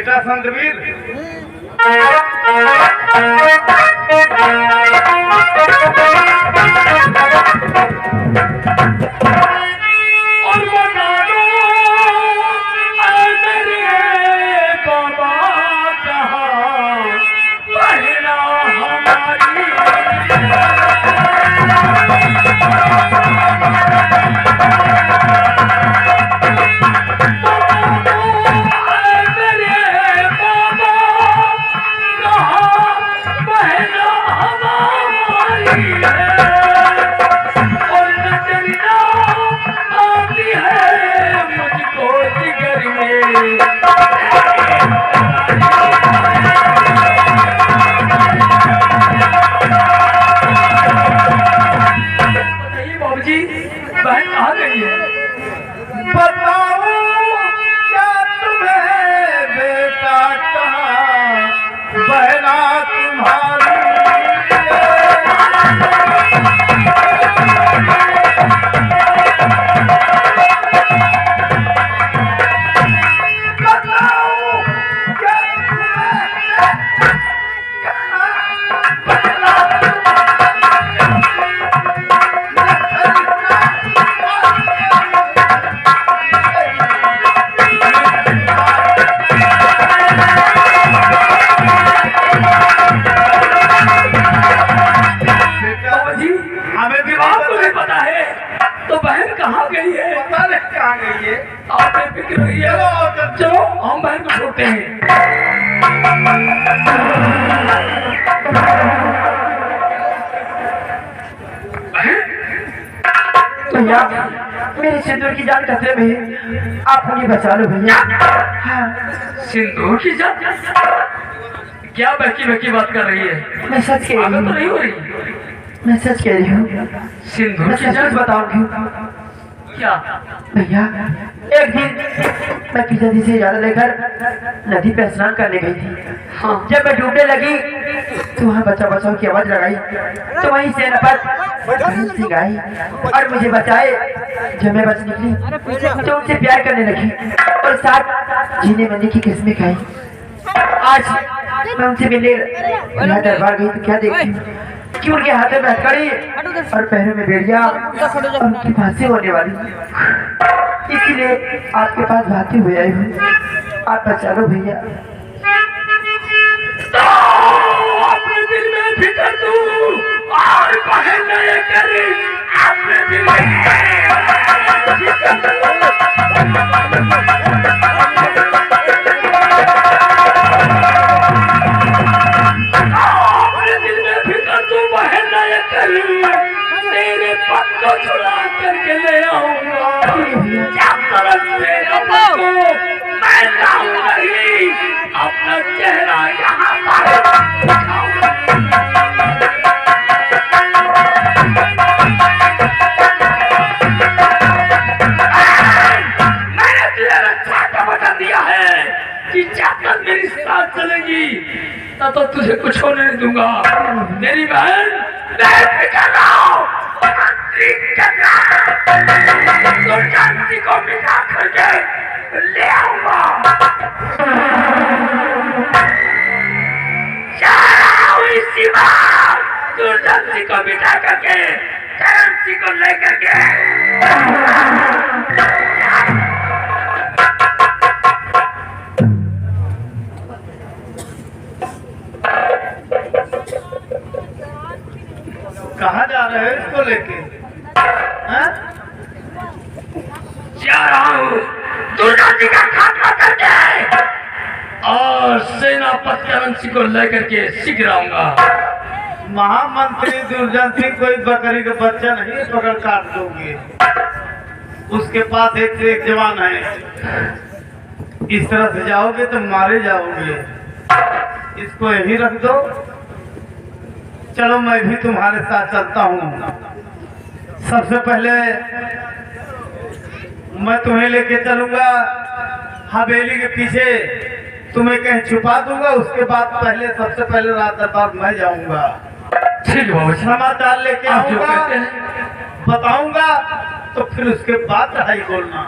बेटा संतवीर, और बता दो मेरे बाबा कहाँ बहना हमारी। बहन कहाँ गई है? बताओ क्या तुम्हें बेटा कहाँ बहना तुम्हारी। हमें भी आपको नहीं पता है तो बहन कहाँ गई है? पता नहीं कहाँ गई है। आप बेफिक्र रहिए, चलो हम बहन को छोड़ते हैं। भैया मेरे सिंदूर की जान खतरे में है, आप उन्हें बचा लो भैया। हाँ सिंदूर की जान? क्या बहकी बहकी बात कर रही है? मैं सच कह पागल रही तो हूँ, नहीं हो रही? मैं सच कह रही हूँ, सिंदूर मैं की सच जान बताऊंगी क्या? भैया। एक दिन मैं पिता जी से ज्यादा लेकर नदी पे स्नान करने गई थी। हाँ जब मैं डूबने लगी तो वहाँ बचाओ बचाओ की आवाज लगाई, तो वहीं से नपत सिंह आई और मुझे बचाए। जब मैं बच निकली तो उनसे प्यार करने लगी और साथ जीने मरने की किस्में खाई। आज मैं उनसे मिलने यहाँ दरबार गई तो क्या देखती हूँ कि उनके हाथों में हथकड़ी और पैरों में बेड़िया और उनकी फांसी होने वाली। इसीलिए आपके पास भागते हुए आई हूँ, आप बचा लो भैया। तो अपने दिल में फिकर तू और बहन नहीं करे अपने दिल में फिकर तू बहन नहीं करे, तेरे पद को छुड़ा करके ले आऊंगा। जब तरफ मेरा पद को मैं लाऊंगा ही अपना चेहरा यहाँ पर दिखाऊंगा। मैंने तुझे रक्षा का वचन दिया है कि जब तक मेरी साथ चलेगी तब तक तुझे कुछ होने नहीं दूंगा। मेरी बहन बेफिक्र रहो, दुर्गंधी को मिटा करके ले आऊंगा। इसी बार दुर्गंधी को मिटा करके करेंसी को लेकर के कहाँ जा रहे हो इसको लेके? हाँ? जा रहा हूँ दुर्गंधी का खात्मा करके और सेनापति करेंसी को लेकर के सीख रहूंगा। महामंत्री दुर्जन सिंह कोई बकरी का बच्चा नहीं पकड़ काट दोगे। उसके पास एक से एक जवान है। इस तरह से जाओगे तो मारे जाओगे। इसको यही रख दो। चलो मैं भी तुम्हारे साथ चलता हूँ। सबसे पहले मैं तुम्हें लेके चलूंगा हवेली के पीछे, तुम्हें कहीं छुपा दूंगा। उसके बाद पहले सबसे पहले रात दरबार मैं जाऊंगा। ठीक बाबू जी, समाचार लेके आप जो आऊंगा, कहते हैं। बताऊंगा, तो फिर उसके बाद चढ़ाई बोलना।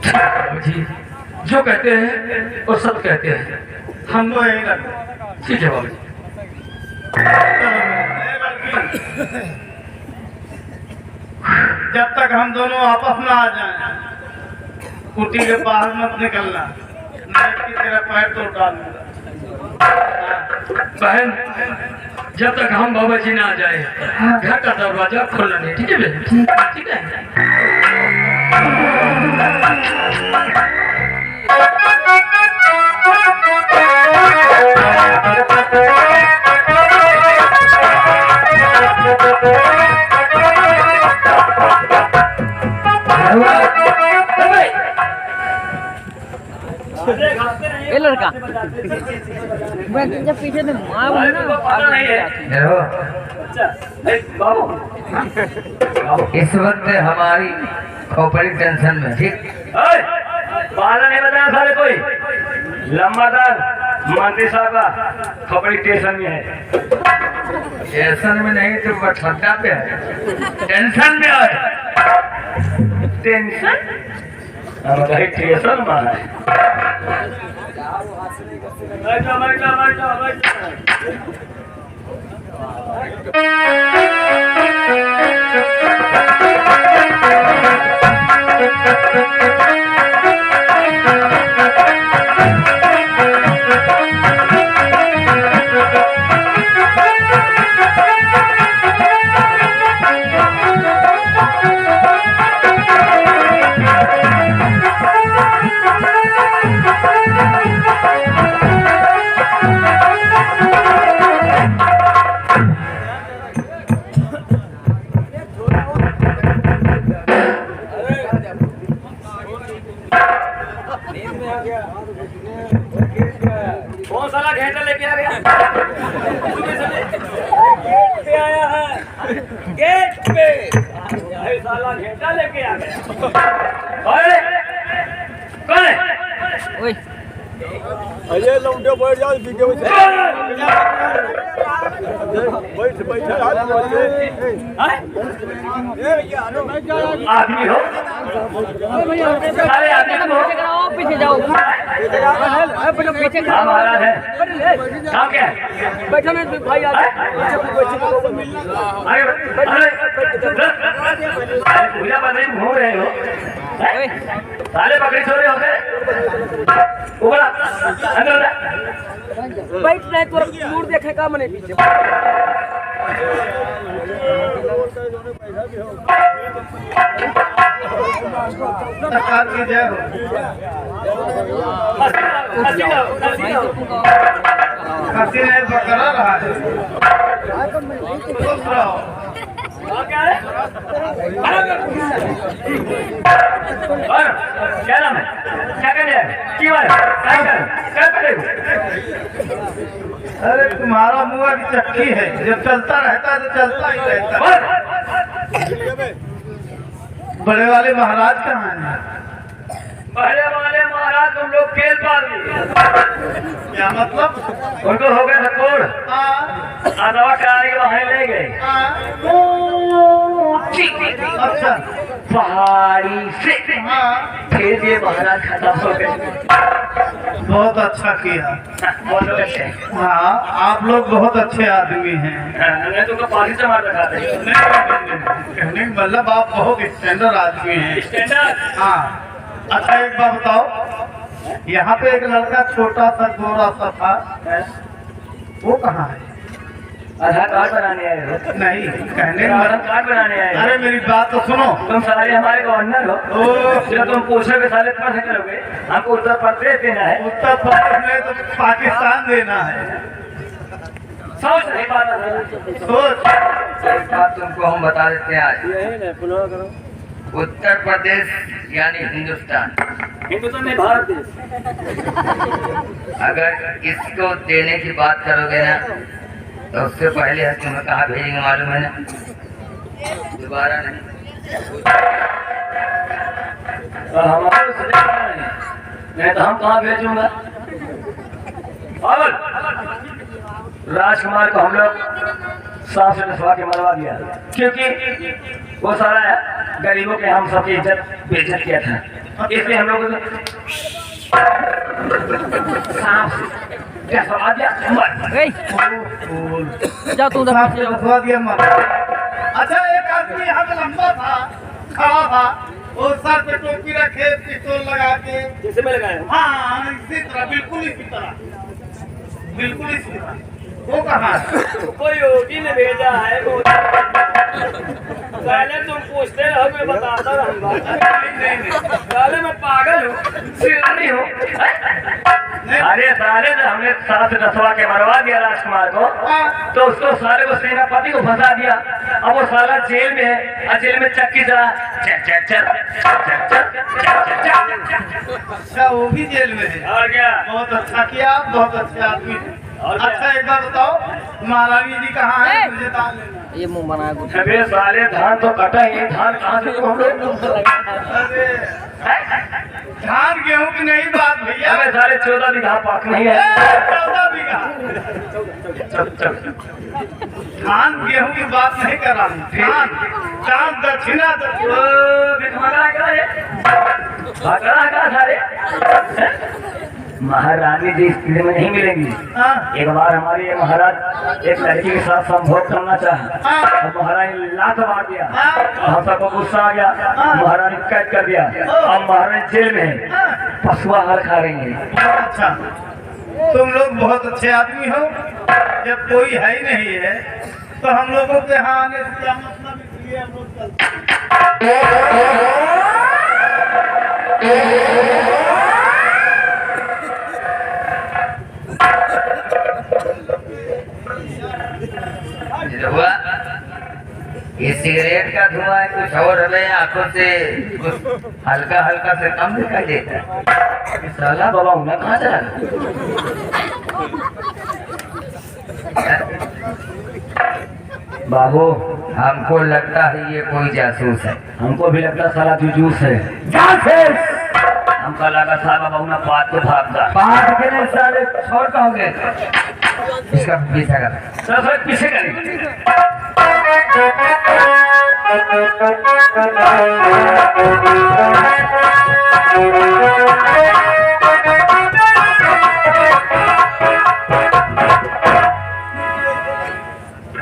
बाबू जी, जो कहते हैं वो सब कहते हैं। हमको यही लगता ठीक है बाबू। जब तक हम दोनों आपस में आ जाएं, कुटी के बाहर मत निकलना, नहीं कि तेरा पैर तोड़ डालूंगा। बहन, जब तक हम बाबा जी ना आ जाए घर का दरवाजा खोलना नहीं, ठीक है बहन? ठीक है। ये लड़का मैं जब पीछे से माँ पता नहीं है बाबू। इस वक्त हमारी खोपड़ी टेंशन में, ठीक? बाला नहीं बताया सारे कोई लंबादार मंत्री साहब का खोपड़ी स्टेशन में है। टेंशन में नहीं तो बठट्टा पे है, टेंशन में है। टेंशन कहीं टेंशन में है। बैठो बैठो बैठो बैठो। कौन साला घेंटा लेके आ गया? गेट पे आया है, गेट पे भाई साला घेंटा लेके आ गया। अरे कौन है? ओए अरे लौंडे बैठ जाओ वीडियो में बैठ बैठ आदमी हो सारे आदमी हो। पीछे जाओ पीछे हाँ महाराज है। काम क्या है? बैठो ना भाई आगे पूजा बंदे घूम रहे हो, साले बकरी छोड़े हो गए। उबला अंदर बैठ रहे तो मूड देखेगा मैंने पीछे। सरकार की जय हो। हंसी नहीं बकरा रहा है। खुश रहो। क्या है? क्या नाम है? क्या करने है? क्या करेगा? अरे तुम्हारा मुँह की चक्की है, जब चलता रहता है तो चलता ही रहता है। बड़े वाले महाराज कहाँ हैं? पहले वाले महाराज तुम लोग खेल पा रही। क्या मतलब? उनको हो गए थकोड़, दवा कराने के वहां ले गए। अच्छा पहाड़ी से फिर ये महाराज खत्म हो गए। बहुत अच्छा किया। बहुत अच्छे। हाँ, आप लोग बहुत अच्छे आदमी हैं। मैं तुमको पानी से मार रखा था। कहने का मतलब आप बहुत स्टैंडर्ड आदमी हैं। स्टैंडर्ड? हाँ। अच्छा एक बात बताओ, यहाँ पे एक लड़का छोटा सा गोरा सा था, वो कहाँ है? आधार कार्ड बनाने आए हो? नहीं, कहने का आधार मतलब। कार्ड बनाने आए हो? अरे मेरी बात तो सुनो। तुम सारे हमारे गवर्नर हो। जब तुम पूछोगे साले पढ़ करोगे, हमको उत्तर प्रदेश देना है। उत्तर प्रदेश में तो पाकिस्तान देना है। सोच नहीं पाता। सोच। एक बात तुमको हम बता देते हैं आज। उत्तर प्रदेश यानी हिंदुस्तान, हिंदुस्तान में भारत देश। अगर इसको देने की बात करोगे ना तो उससे पहले तुम्हें कहाँ भेजेंगे मालूम है ना? दोबारा नहीं। हमारे नहीं तो हम कहाँ भेजूंगा? और राजकुमार को हम लोग सांस से नसवा के मरवा दिया, क्योंकि वो सारा गरीबों के हम सबकी इज्जत बेइज्जत किया था। इसलिए हम लोग सांप से क्या सवाल दिया मर। ए, जा तू उधर सांप पीछे से जाओ। फंसवा दिया मर। अच्छा एक आदमी यहाँ पे लंबा था, खड़ा था, वो सर पे टोपी रखे, पिस्तौल लगा के, जैसे मैं लगाया हाँ इसी तरह, बिल्कुल इसी तरह, बिल्कुल इसी तरह। वो कहाँ है? कोई योगी ने भेजा है वो। पहले तुम पूछते रहो मैं बताता रहूंगा। पहले मैं पागल हूँ नहीं हो। अरे साले ने हमने 7 दसवा के मरवा दिया राजकुमार को, तो उसको साले को सेनापति को फंसा दिया। अब वो साला जेल में है और जेल में चक्की चला चल चल चल चल चल चल चल। अच्छा वो भी जेल में है। और क्या बहुत अच्छा किया आप, बहुत अच्छे आदमी हैं। और क्या? अच्छा एक बार बताओ महारानी जी कहाँ है? मुझे दान लेना। ये मुंह बनाया कुछ। अबे साले धान तो कटा ही, धान कहाँ से तुम हम लोग? अरे धान गेहूं की नहीं बात भैया, अबे साले 14 बीघा पाक नहीं है। 14 बीघा चल चल धान गेहूं की बात नहीं कर रहा हूँ। धान दान दक्षिणा दक्षिणा। भिखमंगा क्या है? भागना क्या साले? महारानी जी इस किले में नहीं मिलेंगी। हाँ, एक बार हमारे ये महाराज एक लड़की के साथ संभोग करना चाहा, और महारानी ने लात मार दिया, हम सबको गुस्सा आ गया, महारानी को कैद कर दिया। अब महारानी जेल में है, पशुआ हर खा रही है। बहुत अच्छा, तुम लोग बहुत अच्छे आदमी हो। जब कोई है ही नहीं है तो हम लोगों के यहाँ आने से क्या मतलब, इसलिए हम लोग चलते हुआ ये सिगरेट का धुआं है, कुछ और हमें आंखों से कुछ हल्का हल्का से कम दिखाई देता है। साला बाबा उन्हें कहाँ चला? बाबू हमको लगता है ये कोई जासूस है। हमको भी लगता साला जुजूस है। हमको लगा था बाबा उन्हें बात को भागता बात के लिए सारे छोड़ कहोगे, इसका पीछा कर। सर पीछे करेंगे।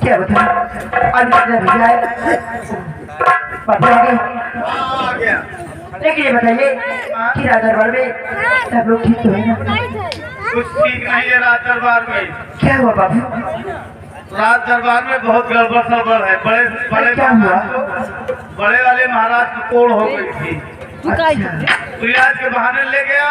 क्या बता भैया है पता है आ गया। लेकिन ये बताइए कि राजा दरबार में सब लोग ठीक तो है ना? कुछ ठीक नहीं है राज दरबार में। क्या हुआ बाबू? राज दरबार में बहुत गड़बड़ सड़बड़ है। बड़े बड़े क्या हुआ? बड़े वाले महाराज को तोड़ हो गई थी, अच्छा। तो इलाज के बहाने ले गया।